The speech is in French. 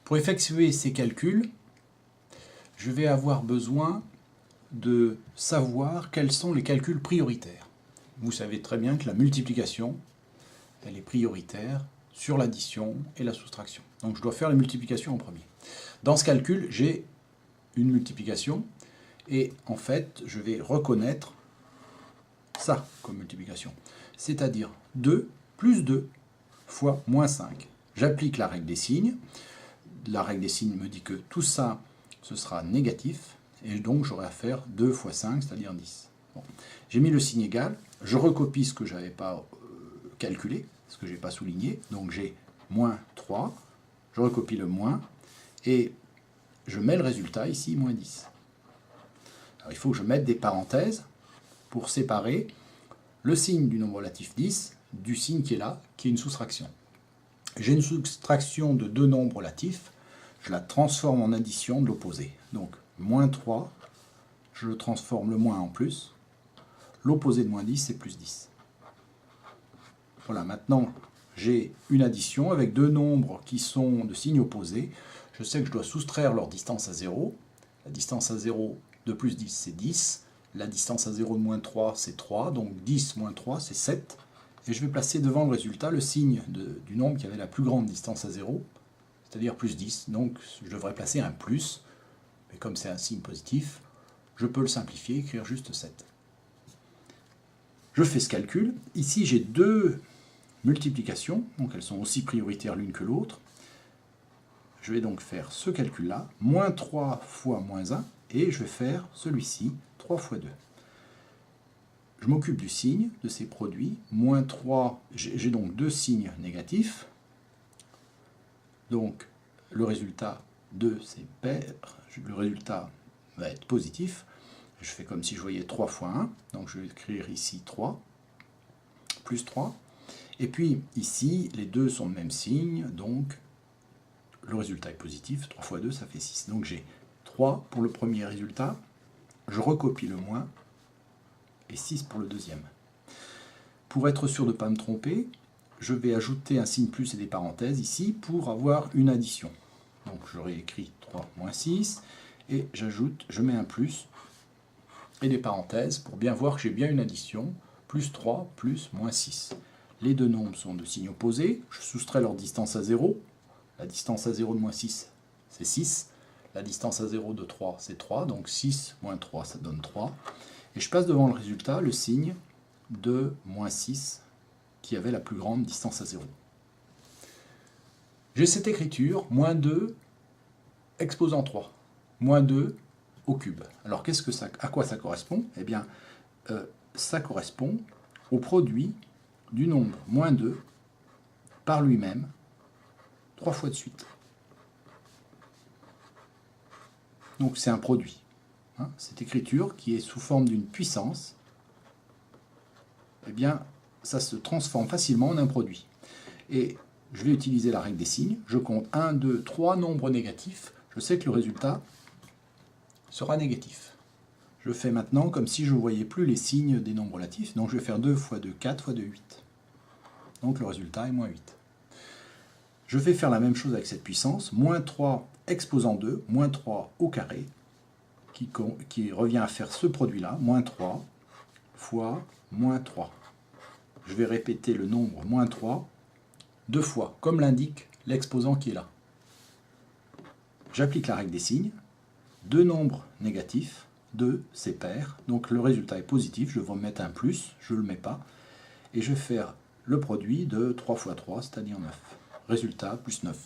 Pour effectuer ces calculs, je vais avoir besoin de savoir quels sont les calculs prioritaires. Vous savez très bien que la multiplication, elle est prioritaire sur l'addition et la soustraction. Donc je dois faire la multiplication en premier. Dans ce calcul, j'ai une multiplication et en fait, je vais reconnaître ça comme multiplication. C'est-à-dire 2 plus 2 fois moins 5. J'applique la règle des signes. La règle des signes me dit que tout ça, ce sera négatif. Et donc, j'aurai à faire 2 fois 5, c'est-à-dire 10. Bon. J'ai mis le signe égal. Je recopie ce que je n'avais pas calculé, ce que je n'ai pas souligné. Donc, j'ai moins 3. Je recopie le moins. Et je mets le résultat ici, moins 10. Alors, il faut que je mette des parenthèses pour séparer le signe du nombre relatif 10 du signe qui est là, qui est une soustraction. J'ai une soustraction de deux nombres relatifs, je la transforme en addition de l'opposé. Donc, moins 3, je le transforme le moins en plus. L'opposé de moins 10, c'est plus 10. Voilà, maintenant, j'ai une addition avec deux nombres qui sont de signes opposés. Je sais que je dois soustraire leur distance à 0. La distance à 0 de plus 10, c'est 10. La distance à 0 de moins 3, c'est 3. Donc 10 moins 3, c'est 7. Et je vais placer devant le résultat le signe du nombre qui avait la plus grande distance à 0, c'est-à-dire plus 10. Donc je devrais placer un plus. Mais comme c'est un signe positif, je peux le simplifier et écrire juste 7. Je fais ce calcul. Ici, j'ai deux multiplications, donc elles sont aussi prioritaires l'une que l'autre. Je vais donc faire ce calcul-là, moins 3 fois moins 1, et je vais faire celui-ci, 3 fois 2. Je m'occupe du signe de ces produits. Moins 3, j'ai donc deux signes négatifs. Donc le résultat 2, c'est pair. Le résultat va être positif. Je fais comme si je voyais 3 fois 1. Donc je vais écrire ici 3, plus 3. Et puis ici, les deux sont le même signe. Donc le résultat est positif. 3 fois 2, ça fait 6. Donc j'ai 3 pour le premier résultat. Je recopie le moins. Et 6 pour le deuxième. Pour être sûr de ne pas me tromper, je vais ajouter un signe plus et des parenthèses ici pour avoir une addition. Donc j'aurais écrit 3 moins 6, et j'ajoute, je mets un plus et des parenthèses pour bien voir que j'ai bien une addition, plus 3 plus moins 6. Les deux nombres sont de signes opposés, je soustrais leur distance à 0. La distance à 0 de moins 6, c'est 6. La distance à 0 de 3, c'est 3, donc 6 moins 3, ça donne 3. Et je passe devant le résultat le signe de moins 6 qui avait la plus grande distance à 0. J'ai cette écriture, moins 2 exposant 3. Moins 2 au cube. Alors à quoi ça correspond? Eh bien, ça correspond au produit du nombre moins 2 par lui-même 3 fois de suite. Donc c'est un produit. Cette écriture qui est sous forme d'une puissance, eh bien, ça se transforme facilement en un produit. Et je vais utiliser la règle des signes. Je compte 1, 2, 3 nombres négatifs. Je sais que le résultat sera négatif. Je fais maintenant comme si je ne voyais plus les signes des nombres relatifs. Donc je vais faire 2 fois 2, 4 fois 2, 8. Donc le résultat est moins 8. Je vais faire la même chose avec cette puissance. Moins 3 exposant 2, moins 3 au carré, qui revient à faire ce produit-là, moins 3 fois moins 3. Je vais répéter le nombre moins 3 deux fois, comme l'indique l'exposant qui est là. J'applique la règle des signes. Deux nombres négatifs, 2 c'est pair, donc le résultat est positif, je vais mettre un plus, je ne le mets pas, et je vais faire le produit de 3 fois 3, c'est-à-dire 9. Résultat, plus 9.